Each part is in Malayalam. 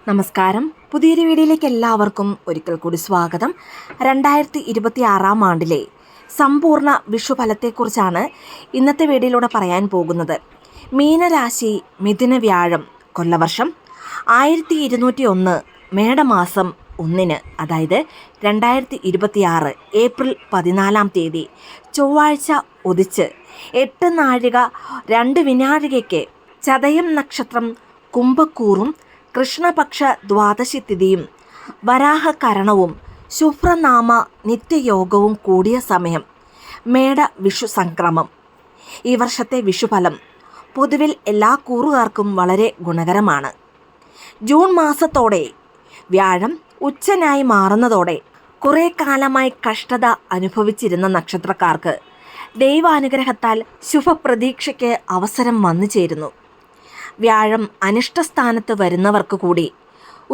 നമസ്കാരം. പുതിയൊരു വീഡിയോയിലേക്ക് എല്ലാവർക്കും ഒരിക്കൽ കൂടി സ്വാഗതം. 2026 ആണ്ടിലെ സമ്പൂർണ്ണ വിഷുഫലത്തെക്കുറിച്ചാണ് ഇന്നത്തെ വീഡിയോയിലൂടെ പറയാൻ പോകുന്നത്. മീനരാശി, മിഥുന വ്യാഴം, കൊല്ലവർഷം 1201, മേടമാസം 1, അതായത് 2026 ഏപ്രിൽ 14 ചൊവ്വാഴ്ച ഉദിച്ച് 8 നാഴിക 2 വിനാഴികയ്ക്ക് ചതയം നക്ഷത്രം, കുംഭക്കൂറും, കൃഷ്ണപക്ഷ ദ്വാദശി തിഥിയും, വരാഹകരണവും, ശുഭ്രനാമ നിത്യയോഗവും കൂടിയ സമയം. മേട വിഷു സംക്രമം. ഈ വർഷത്തെ വിഷുഫലം പൊതുവിൽ എല്ലാ കൂറുകാർക്കും വളരെ ഗുണകരമാണ്. ജൂൺ മാസത്തോടെ വ്യാഴം ഉച്ചനായി മാറുന്നതോടെ കുറേ കാലമായി കഷ്ടത അനുഭവിച്ചിരുന്ന നക്ഷത്രക്കാർക്ക് ദൈവാനുഗ്രഹത്താൽ ശുഭപ്രതീക്ഷയ്ക്ക് അവസരം വന്നു ചേരുന്നു. വ്യാഴം അനിഷ്ടസ്ഥാനത്ത് വരുന്നവർക്ക് കൂടി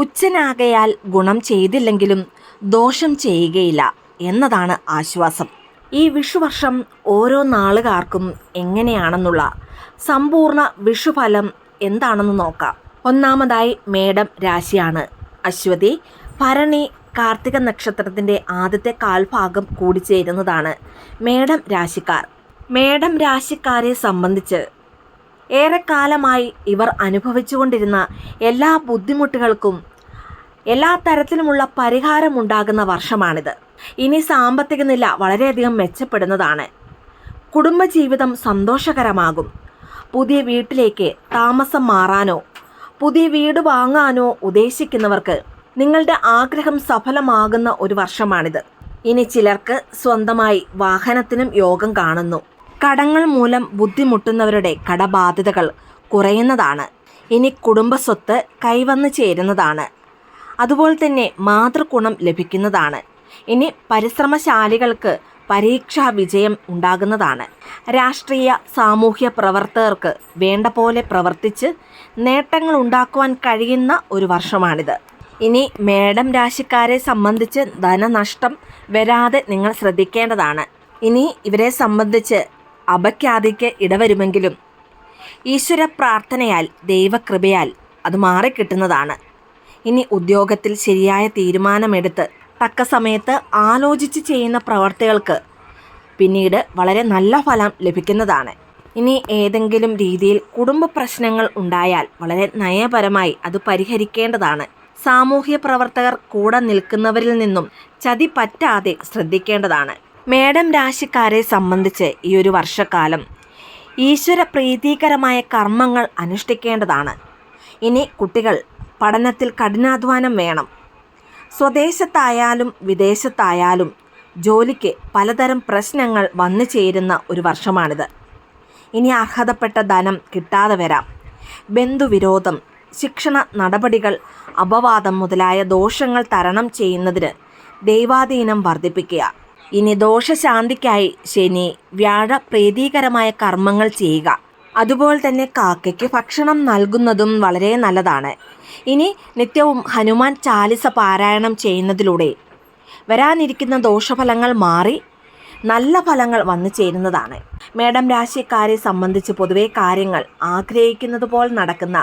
ഉച്ചനാകയാൽ ഗുണം ചെയ്തില്ലെങ്കിലും ദോഷം ചെയ്യുകയില്ല എന്നതാണ് ആശ്വാസം. ഈ വിഷുവർഷം ഓരോ നാളുകാർക്കും എങ്ങനെയാണെന്നുള്ള സമ്പൂർണ്ണ വിഷുഫലം എന്താണെന്ന് നോക്കാം. ഒന്നാമതായി മേടം രാശിയാണ്. അശ്വതി, ഭരണി, കാർത്തിക നക്ഷത്രത്തിൻ്റെ ആദ്യത്തെ കാൽഭാഗം കൂടിച്ചേരുന്നതാണ് മേടം രാശിക്കാർ. മേടം രാശിക്കാരെ സംബന്ധിച്ച് ഏറെക്കാലമായി ഇവർ അനുഭവിച്ചുകൊണ്ടിരുന്ന എല്ലാ ബുദ്ധിമുട്ടുകൾക്കും എല്ലാ തരത്തിലുമുള്ള പരിഹാരമുണ്ടാകുന്ന വർഷമാണിത്. ഇനി സാമ്പത്തിക നില വളരെയധികം മെച്ചപ്പെടുന്നതാണ്. കുടുംബജീവിതം സന്തോഷകരമാകും. പുതിയ വീട്ടിലേക്ക് താമസം മാറാനോ പുതിയ വീട് വാങ്ങാനോ ഉദ്ദേശിക്കുന്നവർക്ക് നിങ്ങളുടെ ആഗ്രഹം സഫലമാകുന്ന ഒരു വർഷമാണിത്. ഇനി ചിലർക്ക് സ്വന്തമായി വാഹനത്തിനും യോഗം കാണുന്നു. കടങ്ങൾ മൂലം ബുദ്ധിമുട്ടുന്നവരുടെ കടബാധ്യതകൾ കുറയുന്നതാണ്. ഇനി കുടുംബസ്വത്ത് കൈവന്നു ചേരുന്നതാണ്. അതുപോലെ തന്നെ മാതൃഗുണം ലഭിക്കുന്നതാണ്. ഇനി പരിശ്രമശാലികൾക്ക് പരീക്ഷാ വിജയം ഉണ്ടാകുന്നതാണ്. രാഷ്ട്രീയ സാമൂഹ്യ പ്രവർത്തകർക്ക് വേണ്ട പോലെ പ്രവർത്തിച്ച് നേട്ടങ്ങൾ ഉണ്ടാക്കുവാൻ കഴിയുന്ന ഒരു വർഷമാണിത്. ഇനി മേടം രാശിക്കാരെ സംബന്ധിച്ച് ധനനഷ്ടം വരാതെ നിങ്ങൾ ശ്രദ്ധിക്കേണ്ടതാണ്. ഇനി ഇവരെ സംബന്ധിച്ച് അപഖ്യാതിക്ക് ഇടവരുമെങ്കിലും ഈശ്വര പ്രാർത്ഥനയാൽ, ദൈവകൃപയാൽ അത് മാറിക്കിട്ടുന്നതാണ്. ഇനി ഉദ്യോഗത്തിൽ ശരിയായ തീരുമാനമെടുത്ത് തക്ക സമയത്ത് ആലോചിച്ച് ചെയ്യുന്ന പ്രവർത്തികൾക്ക് പിന്നീട് വളരെ നല്ല ഫലം ലഭിക്കുന്നതാണ്. ഇനി ഏതെങ്കിലും രീതിയിൽ കുടുംബ പ്രശ്നങ്ങൾ ഉണ്ടായാൽ വളരെ നയപരമായി അത് പരിഹരിക്കേണ്ടതാണ്. സാമൂഹ്യ പ്രവർത്തകർ കൂടെ നിൽക്കുന്നവരിൽ നിന്നും ചതി പറ്റാതെ ശ്രദ്ധിക്കേണ്ടതാണ്. മേടം രാശിക്കാരെ സംബന്ധിച്ച് ഈ ഒരു വർഷക്കാലം ഈശ്വര പ്രീതികരമായ കർമ്മങ്ങൾ അനുഷ്ഠിക്കേണ്ടതാണ്. ഇനി കുട്ടികൾ പഠനത്തിൽ കഠിനാധ്വാനം വേണം. സ്വദേശത്തായാലും വിദേശത്തായാലും ജോലിക്ക് പലതരം പ്രശ്നങ്ങൾ വന്നു ചേരുന്ന ഒരു വർഷമാണിത്. ഇനി അർഹതപ്പെട്ട ധനം കിട്ടാതെ വരാം. ബന്ധുവിരോധം, ശിക്ഷണ നടപടികൾ, അപവാദം മുതലായ ദോഷങ്ങൾ തരണം ചെയ്യുന്നതിന് ദൈവാധീനം വർദ്ധിപ്പിക്കുക. ഇനി ദോഷശാന്തിക്കായി ശനി, വ്യാഴ പ്രീതികരമായ കർമ്മങ്ങൾ ചെയ്യുക. അതുപോലെ തന്നെ കാക്കയ്ക്ക് ഭക്ഷണം നൽകുന്നതും വളരെ നല്ലതാണ്. ഇനി നിത്യവും ഹനുമാൻ ചാലിസ പാരായണം ചെയ്യുന്നതിലൂടെ വരാനിരിക്കുന്ന ദോഷഫലങ്ങൾ മാറി നല്ല ഫലങ്ങൾ വന്നു ചേരുന്നതാണ്. മേടം രാശിക്കാരെ സംബന്ധിച്ച് പൊതുവെ കാര്യങ്ങൾ ആഗ്രഹിക്കുന്നത് പോലെ നടക്കുന്ന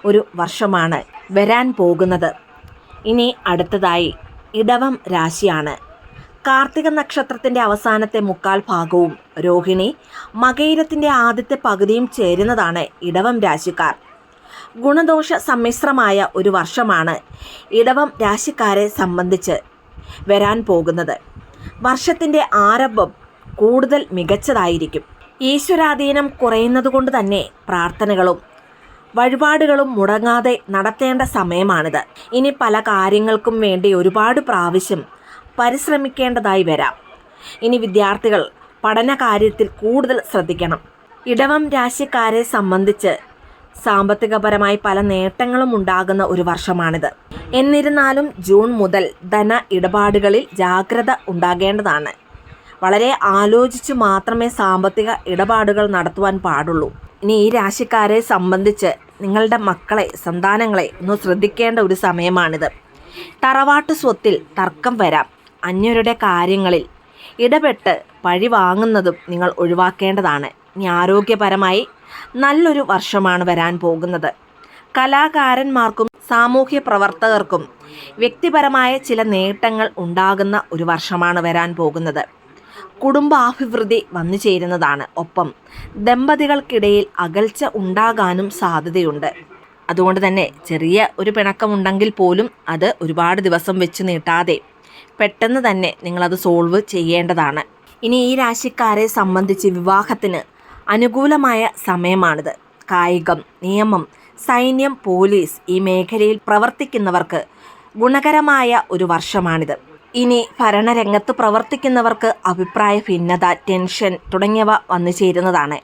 ഒരു വർഷമാണ് വരാൻ പോകുന്നത്. ഇനി അടുത്തതായി ഇടവം രാശിയാണ്. കാർത്തിക നക്ഷത്രത്തിൻ്റെ അവസാനത്തെ മുക്കാൽ ഭാഗവും രോഹിണി, മകയിരത്തിൻ്റെ ആദ്യത്തെ പകുതിയും ചേരുന്നതാണ് ഇടവം രാശിക്കാർ. ഗുണദോഷ സമ്മിശ്രമായ ഒരു വർഷമാണ് ഇടവം രാശിക്കാരെ സംബന്ധിച്ച് വരാൻ പോകുന്നത്. വർഷത്തിൻ്റെ ആരംഭം കൂടുതൽ മികച്ചതായിരിക്കും. ഈശ്വരാധീനം കുറയുന്നതുകൊണ്ട് തന്നെ പ്രാർത്ഥനകളും വഴിപാടുകളും മുടങ്ങാതെ നടത്തേണ്ട സമയമാണിത്. ഇനി പല കാര്യങ്ങൾക്കും വേണ്ടി ഒരുപാട് പ്രാവശ്യം പരിശ്രമിക്കേണ്ടതായി വരാം. ഇനി വിദ്യാർത്ഥികൾ പഠന കാര്യത്തിൽ കൂടുതൽ ശ്രദ്ധിക്കണം. ഇടവം രാശിക്കാരെ സംബന്ധിച്ച് സാമ്പത്തികപരമായി പല നേട്ടങ്ങളും ഉണ്ടാകുന്ന ഒരു വർഷമാണിത്. എന്നിരുന്നാലും ജൂൺ മുതൽ ധന ഇടപാടുകളിൽ ജാഗ്രത ഉണ്ടാകേണ്ടതാണ്. വളരെ ആലോചിച്ച് മാത്രമേ സാമ്പത്തിക ഇടപാടുകൾ നടത്തുവാൻ പാടുള്ളൂ. ഇനി ഈ രാശിക്കാരെ സംബന്ധിച്ച് നിങ്ങളുടെ മക്കളെ, സന്താനങ്ങളെ ഒന്ന് ശ്രദ്ധിക്കേണ്ട ഒരു സമയമാണിത്. തറവാട്ട് സ്വത്തിൽ തർക്കം വരാം. അന്യരുടെ കാര്യങ്ങളിൽ ഇടപെട്ട് പഴി വാങ്ങുന്നതും നിങ്ങൾ ഒഴിവാക്കേണ്ടതാണ്. ഇനി ആരോഗ്യപരമായി നല്ലൊരു വർഷമാണ് വരാൻ പോകുന്നത്. കലാകാരന്മാർക്കും സാമൂഹ്യ പ്രവർത്തകർക്കും വ്യക്തിപരമായ ചില നേട്ടങ്ങൾ ഉണ്ടാകുന്ന ഒരു വർഷമാണ് വരാൻ പോകുന്നത്. കുടുംബാഭിവൃദ്ധി വന്നു ചേരുന്നതാണ്. ഒപ്പം ദമ്പതികൾക്കിടയിൽ അകൽച്ച ഉണ്ടാകാനും സാധ്യതയുണ്ട്. അതുകൊണ്ട് തന്നെ ചെറിയ ഒരു പിണക്കമുണ്ടെങ്കിൽ പോലും അത് ഒരുപാട് ദിവസം വെച്ച് നീട്ടാതെ പെട്ടെന്ന് തന്നെ നിങ്ങളത് സോൾവ് ചെയ്യേണ്ടതാണ്. ഇനി ഈ രാശിക്കാരെ സംബന്ധിച്ച് വിവാഹത്തിന് അനുകൂലമായ സമയമാണിത്. കായികം, നിയമം, സൈന്യം, പോലീസ് ഈ മേഖലയിൽ പ്രവർത്തിക്കുന്നവർക്ക് ഗുണകരമായ ഒരു വർഷമാണിത്. ഇനി ഭരണരംഗത്ത് പ്രവർത്തിക്കുന്നവർക്ക് അഭിപ്രായ ഭിന്നത, ടെൻഷൻ തുടങ്ങിയവ വന്നു ചേരുന്നതാണ്.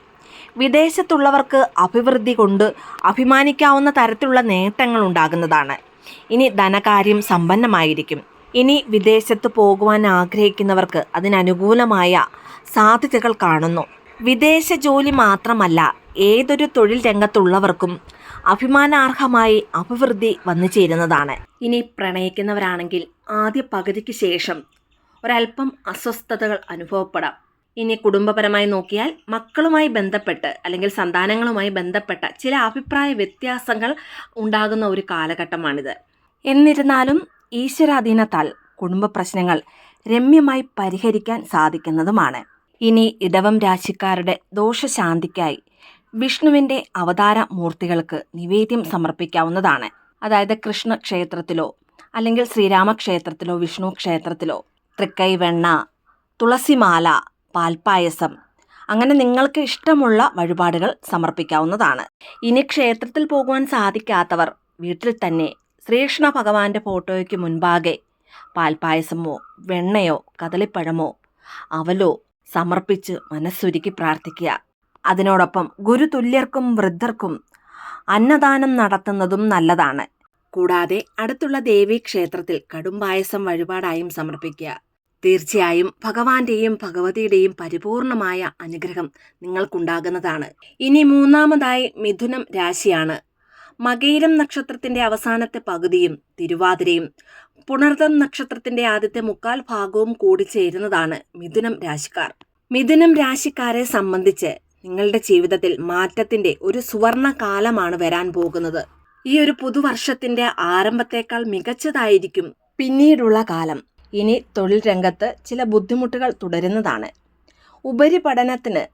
വിദേശത്തുള്ളവർക്ക് അഭിവൃദ്ധി കൊണ്ട് അഭിമാനിക്കാവുന്ന തരത്തിലുള്ള നേട്ടങ്ങൾ ഉണ്ടാകുന്നതാണ്. ഇനി ധനകാര്യം സമ്പന്നമായിരിക്കും. ഇനി വിദേശത്ത് പോകുവാൻ ആഗ്രഹിക്കുന്നവർക്ക് അതിനനുകൂലമായ സാധ്യതകൾ കാണുന്നു. വിദേശ ജോലി മാത്രമല്ല, ഏതൊരു തൊഴിൽ രംഗത്തുള്ളവർക്കും അഭിമാനാർഹമായി അഭിവൃദ്ധി വന്നു ചേരുന്നതാണ്. ഇനി പ്രണയിക്കുന്നവരാണെങ്കിൽ ആദ്യ പകുതിക്ക് ശേഷം ഒരല്പം അസ്വസ്ഥതകൾ അനുഭവപ്പെടാം. ഇനി കുടുംബപരമായി നോക്കിയാൽ മക്കളുമായി ബന്ധപ്പെട്ട് അല്ലെങ്കിൽ സന്താനങ്ങളുമായി ബന്ധപ്പെട്ട ചില അഭിപ്രായ വ്യത്യാസങ്ങൾ ഉണ്ടാകുന്ന ഒരു കാലഘട്ടമാണിത്. എന്നിരുന്നാലും ഈശ്വരാധീനത്താൽ കുടുംബ പ്രശ്നങ്ങൾ രമ്യമായി പരിഹരിക്കാൻ സാധിക്കുന്നതുമാണ്. ഇനി ഇടവം രാശിക്കാരുടെ ദോഷശാന്തിക്കായി വിഷ്ണുവിൻ്റെ അവതാര മൂർത്തികൾക്ക് നിവേദ്യം സമർപ്പിക്കാവുന്നതാണ്. അതായത് കൃഷ്ണ ക്ഷേത്രത്തിലോ അല്ലെങ്കിൽ ശ്രീരാമക്ഷേത്രത്തിലോ വിഷ്ണു ക്ഷേത്രത്തിലോ തൃക്കൈ വെണ്ണ, തുളസിമാല, പാൽപ്പായസം അങ്ങനെ നിങ്ങൾക്ക് ഇഷ്ടമുള്ള വഴിപാടുകൾ സമർപ്പിക്കാവുന്നതാണ്. ഇനി ക്ഷേത്രത്തിൽ പോകുവാൻ സാധിക്കാത്തവർ വീട്ടിൽ തന്നെ ശ്രീകൃഷ്ണ ഭഗവാന്റെ ഫോട്ടോയ്ക്ക് മുൻപാകെ പാൽപ്പായസമോ വെണ്ണയോ കദളിപ്പഴമോ അവലോ സമർപ്പിച്ച് മനസ്സുരുക്കി പ്രാർത്ഥിക്കുക. അതിനോടൊപ്പം ഗുരുതുല്യർക്കും വൃദ്ധർക്കും അന്നദാനം നടത്തുന്നതും നല്ലതാണ്. കൂടാതെ അടുത്തുള്ള ദേവീ ക്ഷേത്രത്തിൽ കടുംപായസം വഴിപാടായും സമർപ്പിക്കുക. തീർച്ചയായും ഭഗവാന്റെയും ഭഗവതിയുടെയും പരിപൂർണമായ അനുഗ്രഹം നിങ്ങൾക്കുണ്ടാകുന്നതാണ്. ഇനി മൂന്നാമതായി മിഥുനം രാശിയാണ്. മകയിരം നക്ഷത്രത്തിന്റെ അവസാനത്തെ പകുതിയും തിരുവാതിരയും പുണർതം നക്ഷത്രത്തിന്റെ ആദ്യത്തെ മുക്കാൽ ഭാഗവും കൂടി ചേരുന്നതാണ് മിഥുനം രാശിക്കാർ. മിഥുനം രാശിക്കാരെ സംബന്ധിച്ച് നിങ്ങളുടെ ജീവിതത്തിൽ മാറ്റത്തിന്റെ ഒരു സുവർണ കാലമാണ് വരാൻ പോകുന്നത്. ഈ ഒരു പുതുവർഷത്തിന്റെ ആരംഭത്തേക്കാൾ മികച്ചതായിരിക്കും പിന്നീടുള്ള കാലം. ഇനി തൊഴിൽ രംഗത്ത് ചില ബുദ്ധിമുട്ടുകൾ തുടരുന്നതാണ്. ഉപരിപഠനത്തിന്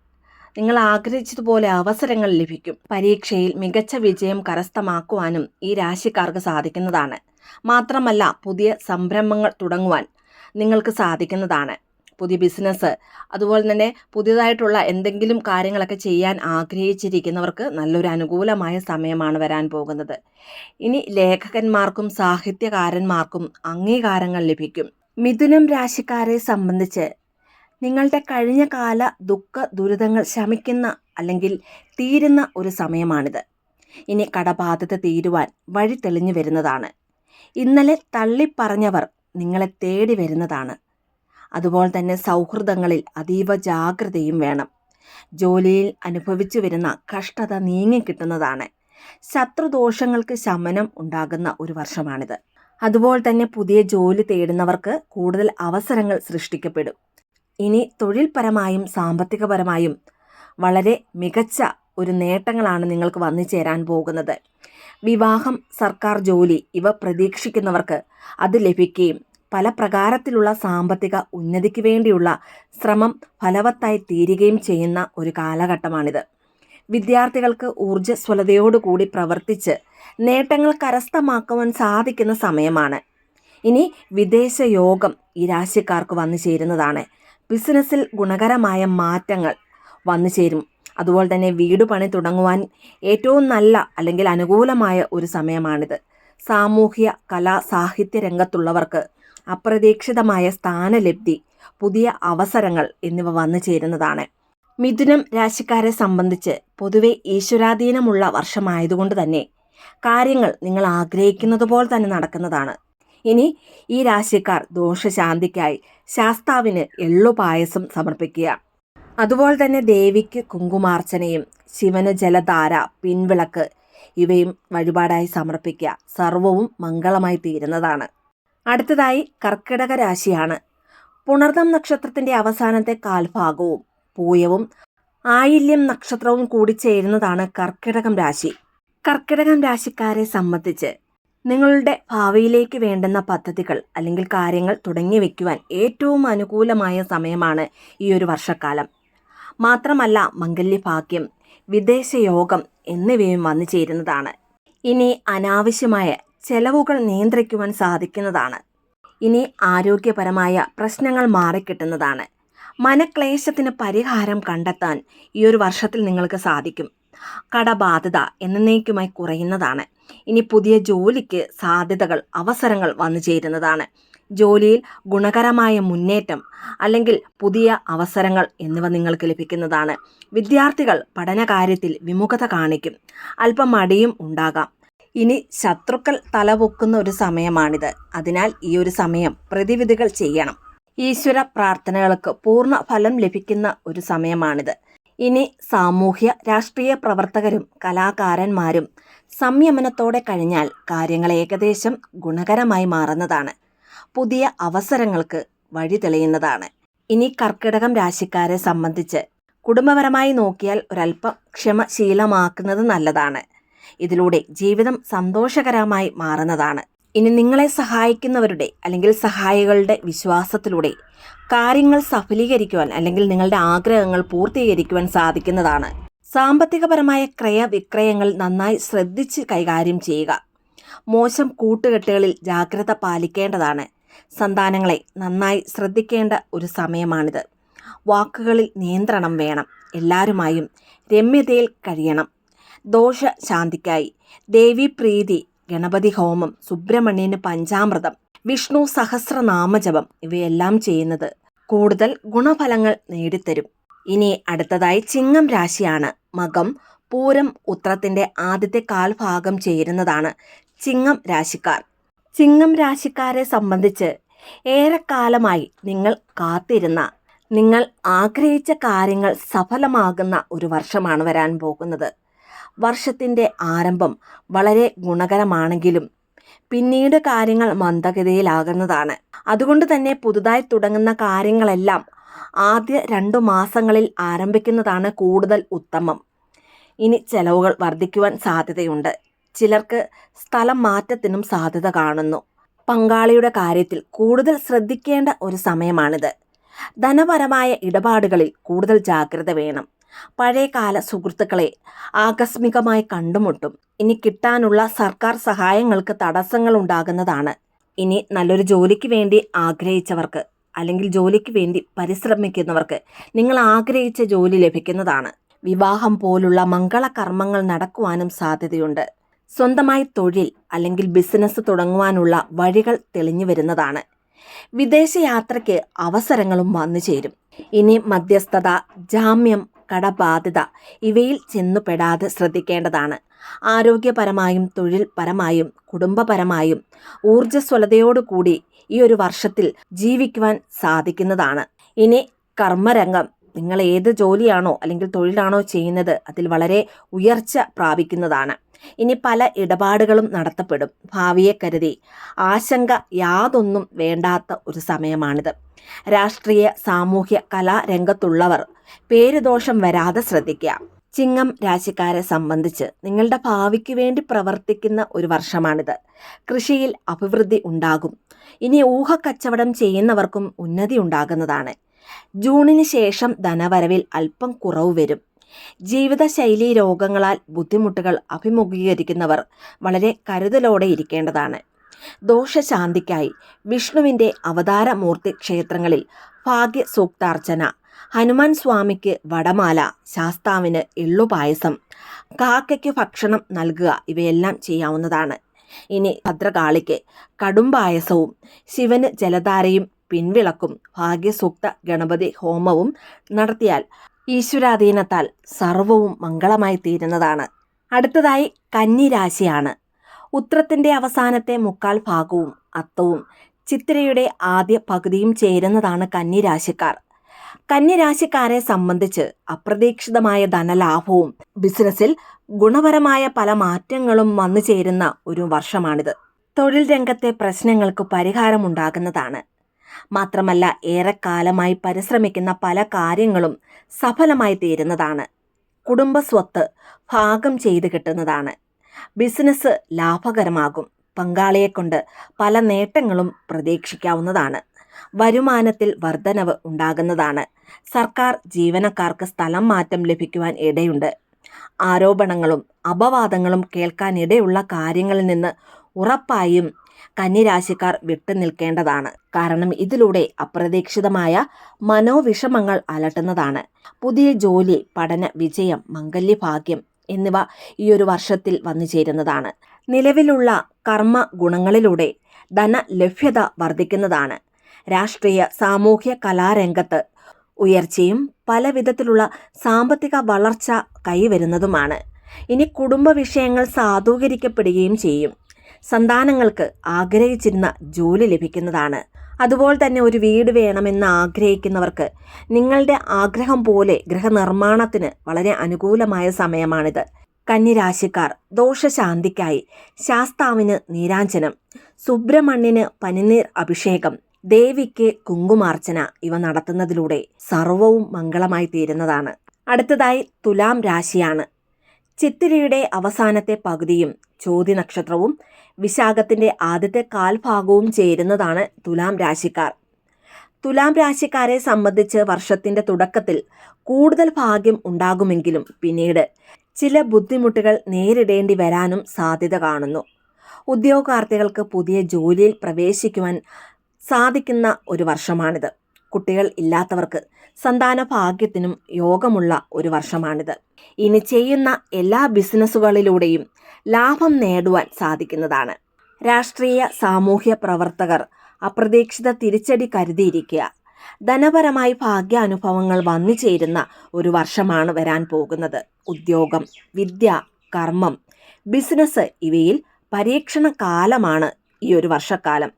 നിങ്ങൾ ആഗ്രഹിച്ചതുപോലെ അവസരങ്ങൾ ലഭിക്കും. പരീക്ഷയിൽ മികച്ച വിജയം കരസ്ഥമാക്കുവാനും ഈ രാശിക്കാർക്ക് സാധിക്കുന്നതാണ്. മാത്രമല്ല പുതിയ സംരംഭങ്ങൾ തുടങ്ങുവാൻ നിങ്ങൾക്ക് സാധിക്കുന്നതാണ്. പുതിയ ബിസിനസ്, അതുപോലെ തന്നെ പുതിയതായിട്ടുള്ള എന്തെങ്കിലും കാര്യങ്ങളൊക്കെ ചെയ്യാൻ ആഗ്രഹിച്ചിരിക്കുന്നവർക്ക് നല്ലൊരു അനുകൂലമായ സമയമാണ് വരാൻ പോകുന്നത്. ഇനി ലേഖകന്മാർക്കും സാഹിത്യകാരന്മാർക്കും അംഗീകാരങ്ങൾ ലഭിക്കും. മിഥുനം രാശിക്കാരെ സംബന്ധിച്ച് നിങ്ങളുടെ കഴിഞ്ഞ കാല ദുഃഖ ദുരിതങ്ങൾ ശമിക്കുന്ന അല്ലെങ്കിൽ തീരുന്ന ഒരു സമയമാണിത്. ഇനി കടബാധ്യത തീരുവാൻ വഴി തെളിഞ്ഞു വരുന്നതാണ്. ഇന്നലെ തള്ളിപ്പറഞ്ഞവർ നിങ്ങളെ തേടി വരുന്നതാണ്. അതുപോലെ തന്നെ സൗഹൃദങ്ങളിൽ അതീവ ജാഗ്രതയും വേണം. ജോലിയിൽ അനുഭവിച്ചു വരുന്ന കഷ്ടത നീങ്ങിക്കിട്ടുന്നതാണ്. ശത്രുദോഷങ്ങൾക്ക് ശമനം ഉണ്ടാകുന്ന ഒരു വർഷമാണിത്. അതുപോലെ തന്നെ പുതിയ ജോലി തേടുന്നവർക്ക് കൂടുതൽ അവസരങ്ങൾ സൃഷ്ടിക്കപ്പെടും. ഇനി തൊഴിൽപരമായും സാമ്പത്തികപരമായും വളരെ മികച്ച ഒരു നേട്ടങ്ങളാണ് നിങ്ങൾക്ക് വന്നു ചേരാൻ പോകുന്നത്. വിവാഹം, സർക്കാർ ജോലി ഇവ പ്രതീക്ഷിക്കുന്നവർക്ക് അത് ലഭിക്കുകയും പല പ്രകാരത്തിലുള്ള സാമ്പത്തിക ഉന്നതിക്ക് വേണ്ടിയുള്ള ശ്രമം ഫലവത്തായി തീരുകയും ചെയ്യുന്ന ഒരു കാലഘട്ടമാണിത്. വിദ്യാർത്ഥികൾക്ക് ഊർജ്ജസ്വലതയോടുകൂടി പ്രവർത്തിച്ച് നേട്ടങ്ങൾ കരസ്ഥമാക്കുവാൻ സാധിക്കുന്ന സമയമാണ്. ഇനി വിദേശ യോഗം ഈ രാശിക്കാർക്ക് വന്നു ചേരുന്നതാണ്. ബിസിനസ്സിൽ ഗുണകരമായ മാറ്റങ്ങൾ വന്നു ചേരും. അതുപോലെ തന്നെ വീട് പണി തുടങ്ങുവാൻ ഏറ്റവും നല്ല അല്ലെങ്കിൽ അനുകൂലമായ ഒരു സമയമാണിത്. സാമൂഹ്യ കലാ സാഹിത്യ രംഗത്തുള്ളവർക്ക് അപ്രതീക്ഷിതമായ സ്ഥാനലബ്ധി, പുതിയ അവസരങ്ങൾ എന്നിവ വന്നു ചേരുന്നതാണ്. മിഥുനം രാശിക്കാരെ സംബന്ധിച്ച് പൊതുവെ ഈശ്വരാധീനമുള്ള വർഷമായതുകൊണ്ട് തന്നെ കാര്യങ്ങൾ നിങ്ങൾ ആഗ്രഹിക്കുന്നത് പോലെ തന്നെ നടക്കുന്നതാണ്. ഇനി ഈ രാശിക്കാർ ദോഷശാന്തിക്കായി ശാസ്താവിന് എള്ളുപായസം സമർപ്പിക്കുക. അതുപോലെ തന്നെ ദേവിക്ക് കുങ്കുമാർച്ചനയും ശിവന് ജലധാര, പിൻവിളക്ക് ഇവയും വഴിപാടായി സമർപ്പിക്കുക. സർവവും മംഗളമായി തീരുന്നതാണ്. അടുത്തതായി കർക്കിടക രാശിയാണ്. പുണർതം നക്ഷത്രത്തിന്റെ അവസാനത്തെ കാൽഭാഗവും പൂയവും ആയില്യം നക്ഷത്രവും കൂടി ചേരുന്നതാണ് കർക്കിടകം രാശി. കർക്കിടകം രാശിക്കാരെ സംബന്ധിച്ച് നിങ്ങളുടെ ഭാവിയിലേക്ക് വേണ്ടുന്ന പദ്ധതികൾ അല്ലെങ്കിൽ കാര്യങ്ങൾ തുടങ്ങി വയ്ക്കുവാൻ ഏറ്റവും അനുകൂലമായ സമയമാണ് ഈ ഒരു വർഷക്കാലം. മാത്രമല്ല മംഗല്യഭാഗ്യം, വിദേശയോഗം എന്നിവയും വന്നു ചേരുന്നതാണ്. ഇനി അനാവശ്യമായ ചെലവുകൾ നിയന്ത്രിക്കുവാൻ സാധിക്കുന്നതാണ്. ഇനി ആരോഗ്യപരമായ പ്രശ്നങ്ങൾ മാറിക്കിട്ടുന്നതാണ്. മനക്ലേശത്തിന് പരിഹാരം കണ്ടെത്താൻ ഈ ഒരു വർഷത്തിൽ നിങ്ങൾക്ക് സാധിക്കും. കടബാധ്യത എന്നേക്കുമായി കുറയുന്നതാണ്. ഇനി പുതിയ ജോലിക്ക് സാധ്യതകൾ, അവസരങ്ങൾ വന്നു ചേരുന്നതാണ്. ജോലിയിൽ ഗുണകരമായ മുന്നേറ്റം അല്ലെങ്കിൽ പുതിയ അവസരങ്ങൾ എന്നിവ നിങ്ങൾക്ക് ലഭിക്കുന്നതാണ്. വിദ്യാർത്ഥികൾ പഠനകാര്യത്തിൽ വിമുഖത കാണിക്കും. അല്പം മടിയും ഉണ്ടാകാം. ഇനി ശത്രുക്കൾ തലപൊക്കുന്ന ഒരു സമയമാണിത്. അതിനാൽ ഈ ഒരു സമയം പ്രതിവിധികൾ ചെയ്യണം. ഈശ്വര പ്രാർത്ഥനകൾക്ക് പൂർണ്ണ ഫലം ലഭിക്കുന്ന ഒരു സമയമാണിത്. ഇനി സാമൂഹ്യ രാഷ്ട്രീയ പ്രവർത്തകരും കലാകാരന്മാരും സംയമനത്തോടെ കഴിഞ്ഞാൽ കാര്യങ്ങൾ ഏകദേശം ഗുണകരമായി മാറുന്നതാണ്. പുതിയ അവസരങ്ങൾക്ക് വഴി തെളിയുന്നതാണ്. ഇനി കർക്കിടകം രാശിക്കാരെ സംബന്ധിച്ച് കുടുംബപരമായി നോക്കിയാൽ ഒരല്പം ക്ഷമ ശീലമാക്കുന്നത് നല്ലതാണ്. ഇതിലൂടെ ജീവിതം സന്തോഷകരമായി മാറുന്നതാണ്. ഇനി നിങ്ങളെ സഹായിക്കുന്നവരുടെ അല്ലെങ്കിൽ സഹായികളുടെ വിശ്വാസത്തിലൂടെ കാര്യങ്ങൾ സഫലീകരിക്കുവാൻ അല്ലെങ്കിൽ നിങ്ങളുടെ ആഗ്രഹങ്ങൾ പൂർത്തീകരിക്കുവാൻ സാധിക്കുന്നതാണ്. സാമ്പത്തികപരമായ ക്രയവിക്രയങ്ങൾ നന്നായി ശ്രദ്ധിച്ച് കൈകാര്യം ചെയ്യുക. മോശം കൂട്ടുകെട്ടുകളിൽ ജാഗ്രത പാലിക്കേണ്ടതാണ്. സന്താനങ്ങളെ നന്നായി ശ്രദ്ധിക്കേണ്ട ഒരു സമയമാണിത്. വാക്കുകളിൽ നിയന്ത്രണം വേണം. എല്ലാവരുമായും രമ്യതയിൽ കഴിയണം. ദോഷശാന്തിക്കായി ദേവീപ്രീതി, ഗണപതി ഹോമം, സുബ്രഹ്മണ്യന് പഞ്ചാമൃതം, വിഷ്ണു സഹസ്രനാമജപം ഇവയെല്ലാം ചെയ്യുന്നത് കൂടുതൽ ഗുണഫലങ്ങൾ നേടിത്തരും. ഇനി അടുത്തതായി ചിങ്ങം രാശിയാണ്. മകം, പൂരം, ഉത്രത്തിന്റെ ആദ്യത്തെ കാൽഭാഗം ചേരുന്നതാണ് ചിങ്ങം രാശിക്കാർ. ചിങ്ങം രാശിക്കാരെ സംബന്ധിച്ച് ഏറെക്കാലമായി നിങ്ങൾ കാത്തിരുന്ന, നിങ്ങൾ ആഗ്രഹിച്ച കാര്യങ്ങൾ സഫലമാകുന്ന ഒരു വർഷമാണ് വരാൻ പോകുന്നത്. വർഷത്തിൻ്റെ ആരംഭം വളരെ ഗുണകരമാണെങ്കിലും പിന്നീട് കാര്യങ്ങൾ മന്ദഗതിയിലാകുന്നതാണ്. അതുകൊണ്ട് തന്നെ പുതുതായി തുടങ്ങുന്ന കാര്യങ്ങളെല്ലാം ആദ്യ 2 മാസങ്ങളിൽ ആരംഭിക്കുന്നതാണ് കൂടുതൽ ഉത്തമം. ഇനി ചെലവുകൾ വർദ്ധിക്കുവാൻ സാധ്യതയുണ്ട്. ചിലർക്ക് സ്ഥലം മാറ്റത്തിനും സാധ്യത കാണുന്നു. പങ്കാളിയുടെ കാര്യത്തിൽ കൂടുതൽ ശ്രദ്ധിക്കേണ്ട ഒരു സമയമാണിത്. ധനപരമായ ഇടപാടുകളിൽ കൂടുതൽ ജാഗ്രത വേണം. പഴയകാല സുഹൃത്തുക്കളെ ആകസ്മികമായി കണ്ടുമുട്ടും. ഇനി കിട്ടാനുള്ള സർക്കാർ സഹായങ്ങൾക്ക് തടസ്സങ്ങൾ ഉണ്ടാകുന്നതാണ്. ഇനി നല്ലൊരു ജോലിക്ക് വേണ്ടി ആഗ്രഹിച്ചവർക്ക് അല്ലെങ്കിൽ ജോലിക്ക് വേണ്ടി പരിശ്രമിക്കുന്നവർക്ക് നിങ്ങൾ ആഗ്രഹിച്ച ജോലി ലഭിക്കുന്നതാണ്. വിവാഹം പോലുള്ള മംഗളകർമ്മങ്ങൾ നടക്കുവാനും സാധ്യതയുണ്ട്. സ്വന്തമായി തൊഴിൽ അല്ലെങ്കിൽ ബിസിനസ് തുടങ്ങുവാനുള്ള വഴികൾ തെളിഞ്ഞു വരുന്നതാണ്. വിദേശയാത്രയ്ക്ക് അവസരങ്ങളും വന്നു ചേരും. ഇനി മധ്യസ്ഥത, ജാമ്യം, കടബാധ്യത ഇവയിൽ ചെന്നുപെടാതെ ശ്രദ്ധിക്കേണ്ടതാണ്. ആരോഗ്യപരമായും തൊഴിൽപരമായും കുടുംബപരമായും ഊർജ്ജസ്വലതയോടുകൂടി ഈ ഒരു വർഷത്തിൽ ജീവിക്കുവാൻ സാധിക്കുന്നതാണ്. ഇനി കർമ്മരംഗം, നിങ്ങൾ ഏത് ജോലിയാണോ അല്ലെങ്കിൽ തൊഴിലാണോ ചെയ്യുന്നത് അതിൽ വളരെ ഉയർച്ച പ്രാപിക്കുന്നതാണ്. ഇനി പല ഇടപാടുകളും നടത്തപ്പെടും. ഭാവിയെ കരുതി ആശങ്ക യാതൊന്നും വേണ്ടാത്ത ഒരു സമയമാണിത്. രാഷ്ട്രീയ, സാമൂഹ്യ, കലാരംഗത്തുള്ളവർ പേരുദോഷം വരാതെ ശ്രദ്ധിക്കുക. ചിങ്ങം രാശിക്കാരെ സംബന്ധിച്ച് നിങ്ങളുടെ ഭാവിക്ക് വേണ്ടി പ്രവർത്തിക്കുന്ന ഒരു വർഷമാണിത്. കൃഷിയിൽ അഭിവൃദ്ധി ഉണ്ടാകും. ഇനി ഊഹക്കച്ചവടം ചെയ്യുന്നവർക്കും ഉന്നതി ഉണ്ടാകുന്നതാണ്. ജൂണിന് ശേഷം ധനവരവിൽ അല്പം കുറവ് വരും. ജീവിതശൈലി രോഗങ്ങളാൽ ബുദ്ധിമുട്ടുകൾ അഭിമുഖീകരിക്കുന്നവർ വളരെ കരുതലോടെ ഇരിക്കേണ്ടതാണ്. ദോഷശാന്തിക്കായി വിഷ്ണുവിൻ്റെ അവതാരമൂർത്തി ക്ഷേത്രങ്ങളിൽ ഭാഗ്യ സൂക്താർച്ചന, ഹനുമാൻ സ്വാമിക്ക് വടമാല, ശാസ്താവിന് എള്ളുപായസം, കാക്കയ്ക്ക് ഭക്ഷണം നൽകുക ഇവയെല്ലാം ചെയ്യാവുന്നതാണ്. ഇനി ഭദ്രകാളിക്ക് കടുംപായസവും ശിവന് ജലധാരയും പിൻവിളക്കും ഭാഗ്യസൂക്ത ഗണപതി ഹോമവും നടത്തിയാൽ ഈശ്വരാധീനത്താൽ സർവവും മംഗളമായി തീരുന്നതാണ്. അടുത്തതായി കന്നിരാശിയാണ്. ഉത്രത്തിൻ്റെ അവസാനത്തെ 3/4 ഭാഗവും അത്തവും ചിത്തിരയുടെ ആദ്യ പകുതിയും ചേരുന്നതാണ് കന്നിരാശിക്കാർ. കന്നിരാശിക്കാരെ സംബന്ധിച്ച് അപ്രതീക്ഷിതമായ ധനലാഭവും ബിസിനസ്സിൽ ഗുണപരമായ പല മാറ്റങ്ങളും വന്നു ചേരുന്ന ഒരു വർഷമാണിത്. തൊഴിൽ രംഗത്തെ പ്രശ്നങ്ങൾക്ക് പരിഹാരമുണ്ടാകുന്നതാണ്. മാത്രമല്ല ഏറെക്കാലമായി പരിശ്രമിക്കുന്ന പല കാര്യങ്ങളും സഫലമായി തീരുന്നതാണ്. കുടുംബസ്വത്ത് ഭാഗം ചെയ്ത് കിട്ടുന്നതാണ്. ബിസിനസ് ലാഭകരമാകും. പങ്കാളിയെക്കൊണ്ട് പല നേട്ടങ്ങളും പ്രതീക്ഷിക്കാവുന്നതാണ്. വരുമാനത്തിൽ വർധനവ് ഉണ്ടാകുന്നതാണ്. സർക്കാർ ജീവനക്കാർക്ക് സ്ഥലം മാറ്റം ലഭിക്കുവാൻ ഇടയുണ്ട്. ആരോപണങ്ങളും അപവാദങ്ങളും കേൾക്കാനിടയുള്ള കാര്യങ്ങളിൽ നിന്ന് ഉറപ്പായും കന്നിരാശിക്കാർ വിട്ടുനിൽക്കേണ്ടതാണ്. കാരണം ഇതിലൂടെ അപ്രതീക്ഷിതമായ മനോവിഷമങ്ങൾ അലട്ടുന്നതാണ്. പുതിയ ജോലി, പഠന വിജയം, മംഗല്യഭാഗ്യം എന്നിവ ഈ ഒരു വർഷത്തിൽ വന്നു ചേരുന്നതാണ്. നിലവിലുള്ള കർമ്മ ഗുണങ്ങളിലൂടെ ധനലഭ്യത വർദ്ധിക്കുന്നതാണ്. രാഷ്ട്രീയ, സാമൂഹ്യ, കലാരംഗത്ത് ഉയർച്ചയും പല വിധത്തിലുള്ള സാമ്പത്തിക വളർച്ച കൈവരുന്നതുമാണ്. ഇനി കുടുംബ വിഷയങ്ങൾ സാധൂകരിക്കപ്പെടുകയും ചെയ്യും. സന്താനങ്ങൾക്ക് ആഗ്രഹിച്ചിരുന്ന ജോലി ലഭിക്കുന്നതാണ്. അതുപോലെ തന്നെ ഒരു വീട് വേണമെന്ന് ആഗ്രഹിക്കുന്നവർക്ക് നിങ്ങളുടെ ആഗ്രഹം പോലെ ഗൃഹനിർമ്മാണത്തിന് വളരെ അനുകൂലമായ സമയമാണിത്. കന്നിരാശിക്കാർ ദോഷശാന്തിക്കായി ശാസ്താവിന് നീരാഞ്ജനം, സുബ്രഹ്മണ്യന് പനിനീർ അഭിഷേകം, ദേവിക്ക് കുങ്കുമാർച്ചന ഇവ നടത്തുന്നതിലൂടെ സർവവും മംഗളമായി തീരുന്നതാണ്. അടുത്തതായി തുലാം രാശിയാണ്. ചിത്തിരയുടെ അവസാനത്തെ പകുതിയും ചോതി നക്ഷത്രവും വിശാഖത്തിന്റെ ആദ്യത്തെ കാൽഭാഗവും ചേരുന്നതാണ് തുലാം രാശിക്കാർ. തുലാം രാശിക്കാരെ സംബന്ധിച്ച് വർഷത്തിന്റെ തുടക്കത്തിൽ കൂടുതൽ ഭാഗ്യം ഉണ്ടാകുമെങ്കിലും പിന്നീട് ചില ബുദ്ധിമുട്ടുകൾ നേരിടേണ്ടി വരാനും സാധ്യത കാണുന്നു. ഉദ്യോഗാർത്ഥികൾക്ക് പുതിയ ജോലിയിൽ പ്രവേശിക്കുവാൻ സാധിക്കുന്ന ഒരു വർഷമാണിത്. കുട്ടികൾ ഇല്ലാത്തവർക്ക് സന്താന ഭാഗ്യത്തിനും യോഗമുള്ള ഒരു വർഷമാണിത്. ഇനി ചെയ്യുന്ന എല്ലാ ബിസിനസ്സുകളിലൂടെയും ലാഭം നേടുവാൻ സാധിക്കുന്നതാണ്. രാഷ്ട്രീയ, സാമൂഹ്യ പ്രവർത്തകർ അപ്രതീക്ഷിത തിരിച്ചടി കരുതിയിരിക്കുക. ധനപരമായി ഭാഗ്യാനുഭവങ്ങൾ വന്നു ചേരുന്ന ഒരു വർഷമാണ് വരാൻ പോകുന്നത്. ഉദ്യോഗം, വിദ്യ, കർമ്മം, ബിസിനസ് ഇവയിൽ പരീക്ഷണ കാലമാണ് ഈ ഒരു വർഷക്കാലം.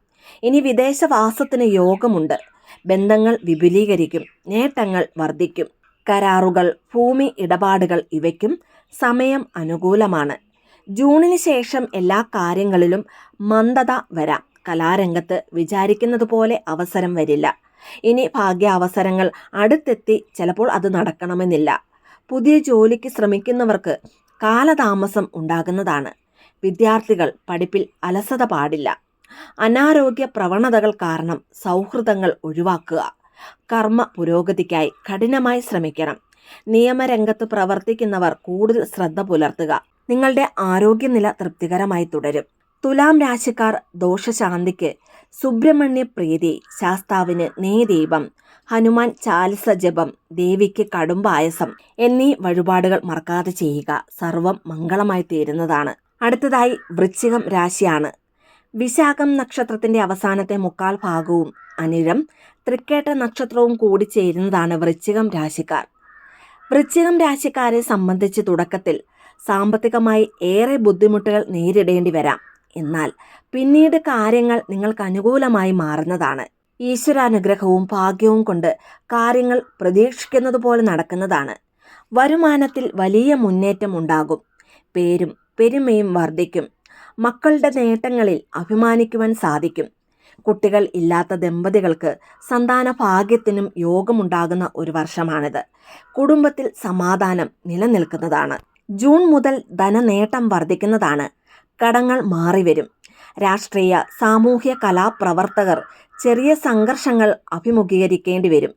ഇനി വിദേശവാസത്തിന് യോഗമുണ്ട്. ബന്ധങ്ങൾ വിപുലീകരിക്കും, നേട്ടങ്ങൾ വർദ്ധിക്കും. കരാറുകൾ, ഭൂമി ഇടപാടുകൾ ഇവയ്ക്കും സമയം അനുകൂലമാണ്. ജൂണിന് ശേഷം എല്ലാ കാര്യങ്ങളിലും മന്ദത വരാം. കലാരംഗത്ത് വിചാരിക്കുന്നത് പോലെ അവസരം വരില്ല. ഇനി ഭാഗ്യാവസരങ്ങൾ അടുത്തെത്തി ചിലപ്പോൾ അത് നടക്കണമെന്നില്ല. പുതിയ ജോലിക്ക് ശ്രമിക്കുന്നവർക്ക് കാലതാമസം ഉണ്ടാകുന്നതാണ്. വിദ്യാർത്ഥികൾ പഠിപ്പിൽ അലസത പാടില്ല. അനാരോഗ്യ പ്രവണതകൾ കാരണം സൗഹൃദങ്ങൾ ഒഴിവാക്കുക. കർമ്മ പുരോഗതിക്കായി കഠിനമായി ശ്രമിക്കണം. നിയമരംഗത്ത് പ്രവർത്തിക്കുന്നവർ കൂടുതൽ ശ്രദ്ധ പുലർത്തുക. നിങ്ങളുടെ ആരോഗ്യനില തൃപ്തികരമായി തുടരും. തുലാം രാശിക്കാർ ദോഷശാന്തിക്ക് സുബ്രഹ്മണ്യ പ്രീതി, ശാസ്താവിന് നെയ്ദീപം, ഹനുമാൻ ചാലിസ ജപം, ദേവിക്ക് കടുംപായസം എന്നീ വഴിപാടുകൾ മറക്കാതെ ചെയ്യുക. സർവം മംഗളമായി തീരുന്നതാണ്. അടുത്തതായി വൃശ്ചികം രാശിയാണ്. വിശാഖം നക്ഷത്രത്തിന്റെ അവസാനത്തെ മുക്കാൽ ഭാഗവും അനിഴം, തൃക്കേട്ട നക്ഷത്രവും കൂടി ചേരുന്നതാണ് വൃശ്ചികം രാശിക്കാർ. വൃശ്ചികം രാശിക്കാരെ സംബന്ധിച്ച് തുടക്കത്തിൽ സാമ്പത്തികമായി ഏറെ ബുദ്ധിമുട്ടുകൾ നേരിടേണ്ടി വരാം. എന്നാൽ പിന്നീട് കാര്യങ്ങൾ നിങ്ങൾക്ക് അനുകൂലമായി മാറുന്നതാണ്. ഈശ്വരാനുഗ്രഹവും ഭാഗ്യവും കൊണ്ട് കാര്യങ്ങൾ പ്രതീക്ഷിക്കുന്നത് പോലെ നടക്കുന്നതാണ്. വരുമാനത്തിൽ വലിയ മുന്നേറ്റം ഉണ്ടാകും. പേരും പെരുമയും വർദ്ധിക്കും. മക്കളുടെ നേട്ടങ്ങളിൽ അഭിമാനിക്കുവാൻ സാധിക്കും. കുട്ടികൾ ഇല്ലാത്ത ദമ്പതികൾക്ക് സന്താന ഭാഗ്യത്തിനും യോഗമുണ്ടാകുന്ന ഒരു വർഷമാണിത്. കുടുംബത്തിൽ സമാധാനം നിലനിൽക്കുന്നതാണ്. ജൂൺ മുതൽ ധനനേട്ടം വർദ്ധിക്കുന്നതാണ്. കടങ്ങൾ മാറിവരും. രാഷ്ട്രീയ, സാമൂഹ്യ, കലാപ്രവർത്തകർ ചെറിയ സംഘർഷങ്ങൾ അഭിമുഖീകരിക്കേണ്ടി വരും.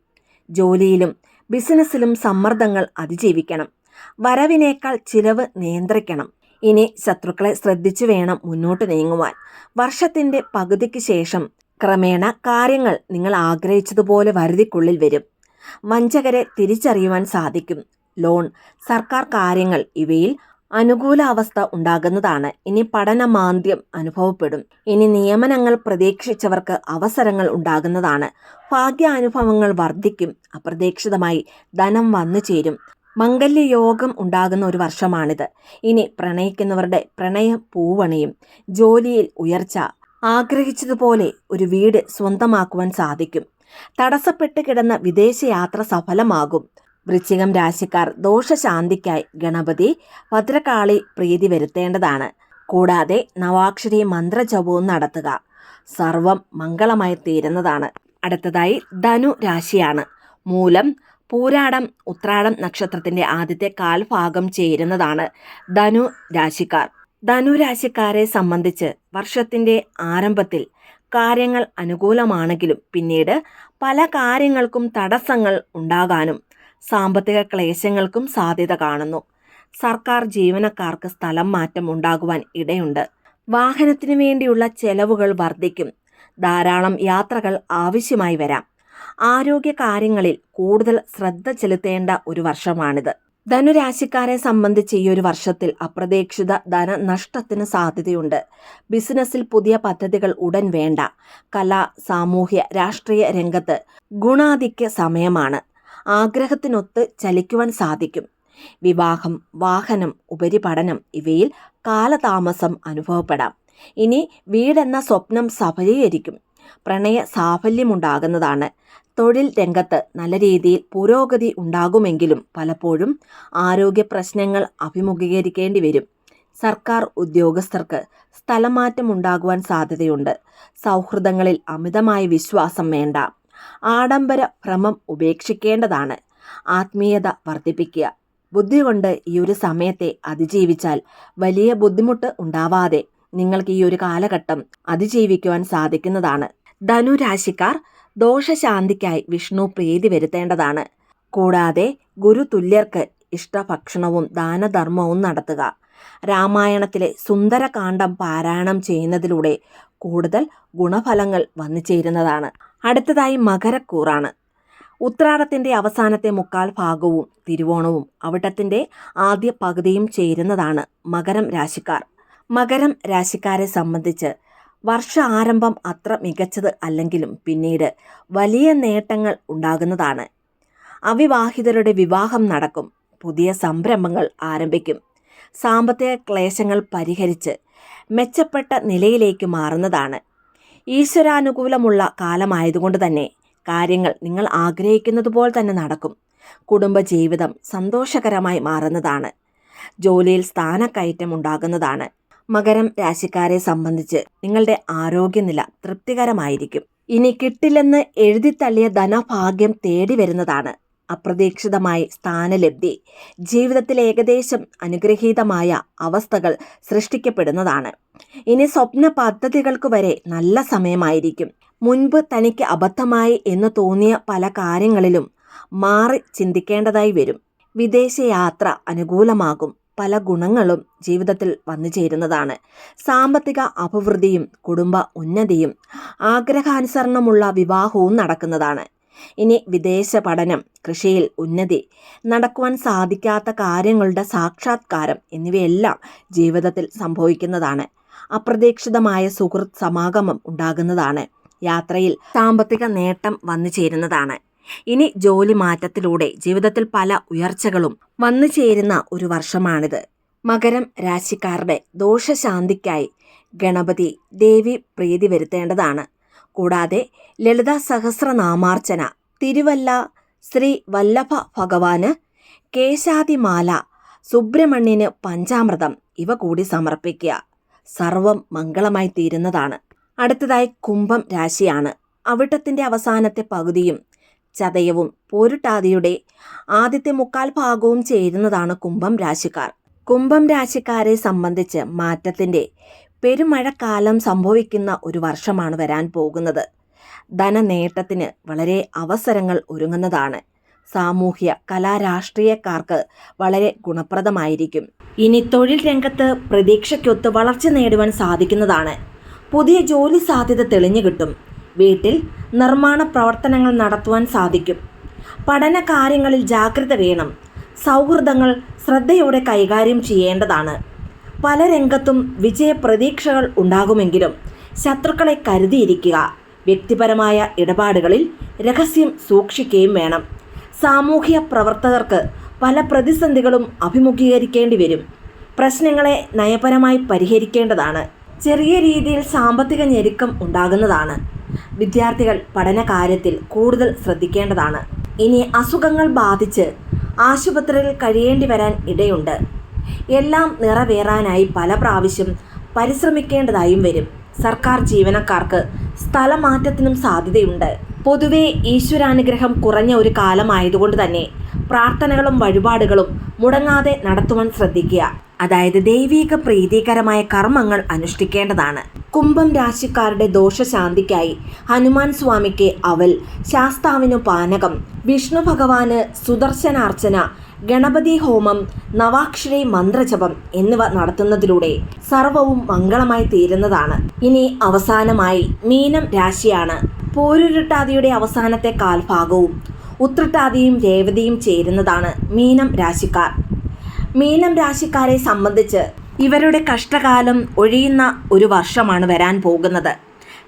ജോലിയിലും ബിസിനസ്സിലും സമ്മർദ്ദങ്ങൾ അതിജീവിക്കണം. വരവിനേക്കാൾ ചിലവ് നിയന്ത്രിക്കണം. ഇനി ശത്രുക്കളെ ശ്രദ്ധിച്ചു വേണം മുന്നോട്ട് നീങ്ങുവാൻ. വർഷത്തിന്റെ പകുതിക്ക് ശേഷം ക്രമേണ കാര്യങ്ങൾ നിങ്ങൾ ആഗ്രഹിച്ചതുപോലെ വരുതിക്കുള്ളിൽ വരും. വഞ്ചകരെ തിരിച്ചറിയുവാൻ സാധിക്കും. ലോൺ, സർക്കാർ കാര്യങ്ങൾ ഇവയിൽ അനുകൂലാവസ്ഥ ഉണ്ടാകുന്നതാണ്. ഇനി പഠനമാന്ദ്യം അനുഭവപ്പെടും. ഇനി നിയമനങ്ങൾ പ്രതീക്ഷിച്ചവർക്ക് അവസരങ്ങൾ ഉണ്ടാകുന്നതാണ്. ഭാഗ്യാനുഭവങ്ങൾ വർദ്ധിക്കും. അപ്രതീക്ഷിതമായി ധനം വന്നു ചേരും. മംഗല്യയോഗം ഉണ്ടാകുന്ന ഒരു വർഷമാണിത്. ഇനി പ്രണയിക്കുന്നവരുടെ പ്രണയം പൂവണിയും. ജോലിയിൽ ഉയർച്ച, ആഗ്രഹിച്ചതുപോലെ ഒരു വീട് സ്വന്തമാക്കുവാൻ സാധിക്കും. തടസ്സപ്പെട്ട് കിടന്ന വിദേശയാത്ര സഫലമാകും. വൃശ്ചികം രാശിക്കാർ ദോഷശാന്തിക്കായി ഗണപതി, ഭദ്രകാളി പ്രീതി വരുത്തേണ്ടതാണ്. കൂടാതെ നവാക്ഷരി മന്ത്രജപവും നടത്തുക. സർവം മംഗളമായി തീരുന്നതാണ്. അടുത്തതായി ധനു രാശിയാണ്. മൂലം, പൂരാടം, ഉത്രാടം നക്ഷത്രത്തിന്റെ ആദ്യത്തെ കാൽഭാഗം ചേരുന്നതാണ് ധനു രാശിക്കാർ. ധനുരാശിക്കാരെ സംബന്ധിച്ച് വർഷത്തിൻ്റെ ആരംഭത്തിൽ കാര്യങ്ങൾ അനുകൂലമാണെങ്കിലും പിന്നീട് പല കാര്യങ്ങൾക്കും തടസ്സങ്ങൾ ഉണ്ടാകാനും സാമ്പത്തിക ക്ലേശങ്ങൾക്കും സാധ്യത കാണുന്നു. സർക്കാർ ജീവനക്കാർക്ക് സ്ഥലം മാറ്റം ഉണ്ടാകുവാൻ ഇടയുണ്ട്. വാഹനത്തിനു വേണ്ടിയുള്ള ചെലവുകൾ വർദ്ധിക്കും. ധാരാളം യാത്രകൾ ആവശ്യമായി വരാം. ആരോഗ്യ കാര്യങ്ങളിൽ കൂടുതൽ ശ്രദ്ധ ചെലുത്തേണ്ട ഒരു വർഷമാണിത്. ധനുരാശിക്കാരെ സംബന്ധിച്ച് ഈ ഒരു വർഷത്തിൽ അപ്രതീക്ഷിത ധനനഷ്ടത്തിന് സാധ്യതയുണ്ട്. ബിസിനസ്സിൽ പുതിയ പദ്ധതികൾ ഉടൻ വേണ്ട. കല, സാമൂഹ്യ, രാഷ്ട്രീയ രംഗത്ത് ഗുണാധിക്യ സമയമാണ്. ആഗ്രഹത്തിനൊത്ത് ചലിക്കുവാൻ സാധിക്കും. വിവാഹം, വാഹനം, ഉപരിപഠനം ഇവയിൽ കാലതാമസം അനുഭവപ്പെടാം. ഇനി വീടെന്ന സ്വപ്നം സഫലീകരിക്കും. പ്രണയ സാഫല്യമുണ്ടാകുന്നതാണ്. തൊഴിൽ രംഗത്ത് നല്ല രീതിയിൽ പുരോഗതി ഉണ്ടാകുമെങ്കിലും പലപ്പോഴും ആരോഗ്യ പ്രശ്നങ്ങൾ അഭിമുഖീകരിക്കേണ്ടി വരും. സർക്കാർ ഉദ്യോഗസ്ഥർക്ക് സ്ഥലമാറ്റം ഉണ്ടാകുവാൻ സാധ്യതയുണ്ട്. സൗഹൃദങ്ങളിൽ അമിതമായ വിശ്വാസം വേണ്ട. ആഡംബര ഭ്രമം ഉപേക്ഷിക്കേണ്ടതാണ്. ആത്മീയത വർദ്ധിപ്പിക്കുക. ബുദ്ധി കൊണ്ട് ഈ ഒരു സമയത്തെ അതിജീവിച്ചാൽ വലിയ ബുദ്ധിമുട്ട് ഉണ്ടാവാതെ നിങ്ങൾക്ക് ഈ ഒരു കാലഘട്ടം അതിജീവിക്കുവാൻ സാധിക്കുന്നതാണ്. ധനുരാശിക്കാർ ദോഷശാന്തിക്കായി വിഷ്ണു പ്രീതി വരുത്തേണ്ടതാണ്. കൂടാതെ ഗുരുതുല്യർക്ക് ഇഷ്ടഭക്ഷണവും ദാനധർമ്മവും നടത്തുക. രാമായണത്തിലെ സുന്ദരകാന്ഡം പാരായണം ചെയ്യുന്നതിലൂടെ കൂടുതൽ ഗുണഫലങ്ങൾ വന്നു ചേരുന്നതാണ്. അടുത്തതായി മകരക്കൂറാണ്. ഉത്രാടത്തിൻ്റെ അവസാനത്തെ മുക്കാൽ ഭാഗവും തിരുവോണവും അവിട്ടത്തിൻ്റെ ആദ്യ പകുതിയും ചേരുന്നതാണ് മകരം രാശിക്കാർ. മകരം രാശിക്കാരെ സംബന്ധിച്ച് വർഷ ആരംഭം അത്ര മികച്ചത് അല്ലെങ്കിലും പിന്നീട് വലിയ നേട്ടങ്ങൾ ഉണ്ടാകുന്നതാണ്. അവിവാഹിതരുടെ വിവാഹം നടക്കും. പുതിയ സംരംഭങ്ങൾ ആരംഭിക്കും. സാമ്പത്തിക ക്ലേശങ്ങൾ പരിഹരിച്ച് മെച്ചപ്പെട്ട നിലയിലേക്ക് മാറുന്നതാണ്. ഈശ്വരാനുകൂലമുള്ള കാലമായതുകൊണ്ട് തന്നെ കാര്യങ്ങൾ നിങ്ങൾ ആഗ്രഹിക്കുന്നത് പോലെ തന്നെ നടക്കും. കുടുംബജീവിതം സന്തോഷകരമായി മാറുന്നതാണ്. ജോലിയിൽ സ്ഥാനക്കയറ്റം ഉണ്ടാകുന്നതാണ്. മകരം രാശിക്കാരെ സംബന്ധിച്ച് നിങ്ങളുടെ ആരോഗ്യനില തൃപ്തികരമായിരിക്കും. ഇനി കിട്ടില്ലെന്ന് എഴുതിത്തള്ളിയ ധനഭാഗ്യം തേടി വരുന്നതാണ്. അപ്രതീക്ഷിതമായി സ്ഥാനലബ്ധി, ജീവിതത്തിൽ ഏകദേശം അനുഗ്രഹീതമായ അവസ്ഥകൾ സൃഷ്ടിക്കപ്പെടുന്നതാണ്. ഇനി സ്വപ്ന പദ്ധതികൾക്ക് വരെ നല്ല സമയമായിരിക്കും. മുൻപ് തനിക്ക് അബദ്ധമായി എന്ന് തോന്നിയ പല കാര്യങ്ങളിലും മാറി ചിന്തിക്കേണ്ടതായി വരും. വിദേശയാത്ര അനുകൂലമാകും. പല ഗുണങ്ങളും ജീവിതത്തിൽ വന്നു ചേരുന്നതാണ്. സാമ്പത്തിക അഭിവൃദ്ധിയും കുടുംബ ഉന്നതിയും ആഗ്രഹാനുസരണമുള്ള വിവാഹവും നടക്കുന്നതാണ്. ഇനി വിദേശ പഠനം, കൃഷിയിൽ ഉന്നതി, നടക്കുവാൻ സാധിക്കാത്ത കാര്യങ്ങളുടെ സാക്ഷാത്കാരം എന്നിവയെല്ലാം ജീവിതത്തിൽ സംഭവിക്കുന്നതാണ്. അപ്രതീക്ഷിതമായ സുഹൃത്ത് സമാഗമം ഉണ്ടാകുന്നതാണ്. യാത്രയിൽ സാമ്പത്തിക നേട്ടം വന്നു ചേരുന്നതാണ്. ഇനി ജോലി മാറ്റത്തിലൂടെ ജീവിതത്തിൽ പല ഉയർച്ചകളും വന്നു ചേരുന്ന ഒരു വർഷമാണിത്. മകരം രാശിക്കാരുടെ ദോഷശാന്തിക്കായി ഗണപതി ദേവി പ്രീതി വരുത്തേണ്ടതാണ്. കൂടാതെ ലളിത സഹസ്രനാമാർച്ചന, തിരുവല്ല ശ്രീ വല്ലഭ ഭഗവാന് കേശാതിമാല, സുബ്രഹ്മണ്യന് പഞ്ചാമൃതം ഇവ കൂടി സമർപ്പിക്കുക. സർവം മംഗളമായി തീരുന്നതാണ്. അടുത്തതായി കുംഭം രാശിയാണ്. അവിട്ടത്തിൻ്റെ അവസാനത്തെ പകുതിയും ചതയവും പോരുട്ടാതിയുടെ ആദ്യത്തെ മുക്കാൽ ഭാഗവും ചേരുന്നതാണ് കുംഭം രാശിക്കാർ. കുംഭം രാശിക്കാരെ സംബന്ധിച്ച് മാറ്റത്തിൻ്റെ പെരുമഴക്കാലം സംഭവിക്കുന്ന ഒരു വർഷമാണ് വരാൻ പോകുന്നത്. ധനനേട്ടത്തിന് വളരെ അവസരങ്ങൾ ഒരുങ്ങുന്നതാണ്. സാമൂഹ്യ കലാരാഷ്ട്രീയക്കാർക്ക് വളരെ ഗുണപ്രദമായിരിക്കും. ഇനി തൊഴിൽ രംഗത്ത് പ്രതീക്ഷയ്ക്കൊത്ത് വളർച്ച നേടുവാൻ സാധിക്കുന്നതാണ്. പുതിയ ജോലി സാധ്യത തെളിഞ്ഞു കിട്ടും. വീട്ടിൽ നിർമ്മാണ പ്രവർത്തനങ്ങൾ നടത്തുവാൻ സാധിക്കും. പഠന കാര്യങ്ങളിൽ ജാഗ്രത വേണം. സൗഹൃദങ്ങൾ ശ്രദ്ധയോടെ കൈകാര്യം ചെയ്യേണ്ടതാണ്. പല രംഗത്തും വിജയപ്രതീക്ഷകൾ ഉണ്ടാകുമെങ്കിലും ശത്രുക്കളെ കരുതിയിരിക്കുക. വ്യക്തിപരമായ ഇടപാടുകളിൽ രഹസ്യം സൂക്ഷിക്കുകയും വേണം. സാമൂഹ്യ പ്രവർത്തകർക്ക് പല പ്രതിസന്ധികളും അഭിമുഖീകരിക്കേണ്ടി വരും. പ്രശ്നങ്ങളെ നയപരമായി പരിഹരിക്കേണ്ടതാണ്. ചെറിയ രീതിയിൽ സാമ്പത്തിക ഞെരുക്കം ഉണ്ടാകുന്നതാണ്. വിദ്യാർത്ഥികൾ പഠന കാര്യത്തിൽ കൂടുതൽ ശ്രദ്ധിക്കേണ്ടതാണ്. ഇനി അസുഖങ്ങൾ ബാധിച്ച് ആശുപത്രിയിൽ കഴിയേണ്ടി വരാൻ ഇടയുണ്ട്. എല്ലാം നിറവേറാനായി പല പ്രാവശ്യം പരിശ്രമിക്കേണ്ടതായും വരും. സർക്കാർ ജീവനക്കാർക്ക് സ്ഥലമാറ്റത്തിനും സാധ്യതയുണ്ട്. പൊതുവെ ഈശ്വരാനുഗ്രഹം കുറഞ്ഞ ഒരു കാലമായതുകൊണ്ട് തന്നെ പ്രാർത്ഥനകളും വഴിപാടുകളും മുടങ്ങാതെ നടത്തുവാൻ ശ്രദ്ധിക്കുക. അതായത് ദൈവീക പ്രീതികരമായ കർമ്മങ്ങൾ അനുഷ്ഠിക്കേണ്ടതാണ്. കുംഭം രാശിക്കാരുടെ ദോഷശാന്തിക്കായി ഹനുമാൻ സ്വാമിക്ക് അവൽ, ശാസ്താവിനു പാനകം, വിഷ്ണു ഭഗവാന് സുദർശനാർച്ചന, ഗണപതി ഹോമം, നവാക്ഷരി മന്ത്രജപം എന്നിവ നടത്തുന്നതിലൂടെ സർവവും മംഗളമായി തീരുന്നതാണ്. ഇനി അവസാനമായി മീനം രാശിയാണ്. പോരുരുട്ടാതിയുടെ അവസാനത്തെ കാൽഭാഗവും ഉത്രട്ടാതിയും രേവതിയും ചേരുന്നതാണ് മീനം രാശിക്കാർ. മീനം രാശിക്കാരെ സംബന്ധിച്ച് ഇവരുടെ കഷ്ടകാലം ഒഴിയുന്ന ഒരു വർഷമാണ് വരാൻ പോകുന്നത്.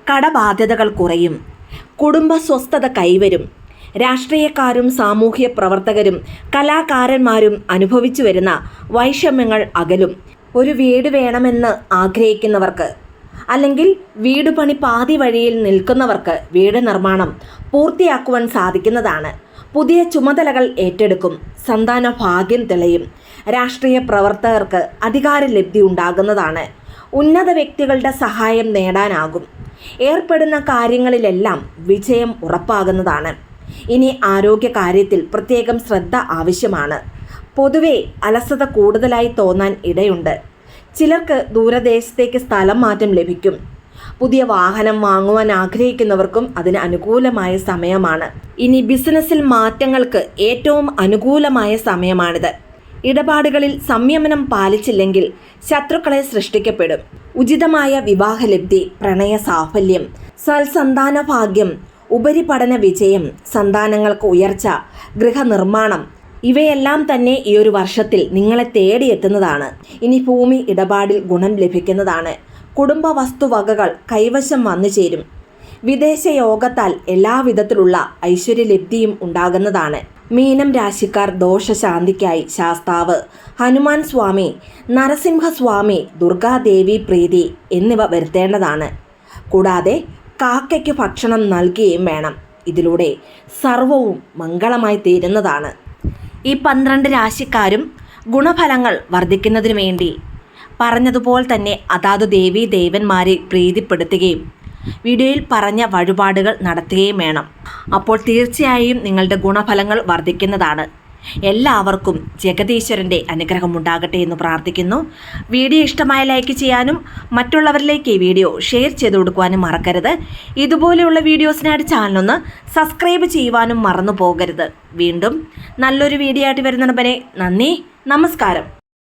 കടബാധ്യതകൾ കുറയും, കുടുംബ സ്വസ്ഥത കൈവരും. രാഷ്ട്രീയക്കാരും സാമൂഹ്യ പ്രവർത്തകരും കലാകാരന്മാരും അനുഭവിച്ചു വരുന്ന വൈഷമ്യങ്ങൾ അകലും. ഒരു വീട് വേണമെന്ന് ആഗ്രഹിക്കുന്നവർക്ക് അല്ലെങ്കിൽ വീട് പണി പാതി വഴിയിൽ നിൽക്കുന്നവർക്ക് വീട് നിർമ്മാണം പൂർത്തിയാക്കുവാൻ സാധിക്കുന്നതാണ്. പുതിയ ചുമതലകൾ ഏറ്റെടുക്കും, സന്താന ഭാഗ്യം തെളിയും. രാഷ്ട്രീയ പ്രവർത്തകർക്ക് അധികാരലബ്ധി ഉണ്ടാകുന്നതാണ്. ഉന്നത വ്യക്തികളുടെ സഹായം നേടാനാകും. ഏർപ്പെടുന്ന കാര്യങ്ങളിലെല്ലാം വിജയം ഉറപ്പാകുന്നതാണ്. ഇനി ആരോഗ്യ കാര്യത്തിൽ പ്രത്യേകം ശ്രദ്ധ ആവശ്യമാണ്. പൊതുവെ അലസത കൂടുതലായി തോന്നാൻ ഇടയുണ്ട്. ചിലർക്ക് ദൂരദേശത്തേക്ക് സ്ഥലം മാറ്റം ലഭിക്കും. പുതിയ വാഹനം വാങ്ങുവാൻ ആഗ്രഹിക്കുന്നവർക്കും അതിന് അനുകൂലമായ സമയമാണ്. ഇനി ബിസിനസ്സിൽ മാറ്റങ്ങൾക്ക് ഏറ്റവും അനുകൂലമായ സമയമാണിത്. ഇടപാടുകളിൽ സംയമനം പാലിച്ചില്ലെങ്കിൽ ശത്രുക്കളെ സൃഷ്ടിക്കപ്പെടും. ഉചിതമായ വിവാഹലബ്ധി, പ്രണയ സാഫല്യം, സൽസന്താന ഭാഗ്യം, ഉപരിപഠന വിജയം, സന്താനങ്ങൾക്ക് ഉയർച്ച, ഗൃഹനിർമ്മാണം ഇവയെല്ലാം തന്നെ ഈ ഒരു വർഷത്തിൽ നിങ്ങളെ തേടിയെത്തുന്നതാണ്. ഇനി ഭൂമി ഇടപാടിൽ ഗുണം ലഭിക്കുന്നതാണ്. കുടുംബ വസ്തുവകകൾ കൈവശം വന്നു ചേരും. വിദേശ യോഗത്താൽ എല്ലാവിധത്തിലുള്ള ഐശ്വര്യലബ്ധിയും ഉണ്ടാകുന്നതാണ്. മീനം രാശിക്കാർ ദോഷശാന്തിക്കായി ശാസ്താവ്, ഹനുമാൻ സ്വാമി, നരസിംഹസ്വാമി, ദുർഗാദേവി പ്രീതി എന്നിവ വരുത്തേണ്ടതാണ്. കൂടാതെ കാക്കയ്ക്ക് ഭക്ഷണം നൽകുകയും വേണം. ഇതിലൂടെ സർവവും മംഗളമായി തീരുന്നതാണ്. ഈ 12 രാശിക്കാരും ഗുണഫലങ്ങൾ വർദ്ധിക്കുന്നതിനു വേണ്ടി പറഞ്ഞതുപോലെ തന്നെ അതാത് ദേവീ ദേവന്മാരെ പ്രീതിപ്പെടുത്തുകയും വീഡിയോയിൽ പറഞ്ഞ വഴിപാടുകൾ നടത്തുകയും വേണം. അപ്പോൾ തീർച്ചയായും നിങ്ങളുടെ ഗുണഫലങ്ങൾ വർദ്ധിക്കുന്നതാണ്. എല്ലാവർക്കും ജഗദീശ്വരൻ്റെ അനുഗ്രഹം ഉണ്ടാകട്ടെ എന്ന് പ്രാർത്ഥിക്കുന്നു. വീഡിയോ ഇഷ്ടമായ ലൈക്ക് ചെയ്യാനും മറ്റുള്ളവരിലേക്ക് ഈ വീഡിയോ ഷെയർ ചെയ്ത് കൊടുക്കുവാനും മറക്കരുത്. ഇതുപോലെയുള്ള വീഡിയോസിനായിട്ട് ചാനലൊന്ന് സബ്സ്ക്രൈബ് ചെയ്യുവാനും മറന്നു പോകരുത്. വീണ്ടും നല്ലൊരു വീഡിയോ ആയിട്ട് വരുന്നതിന് നന്ദി, നമസ്കാരം.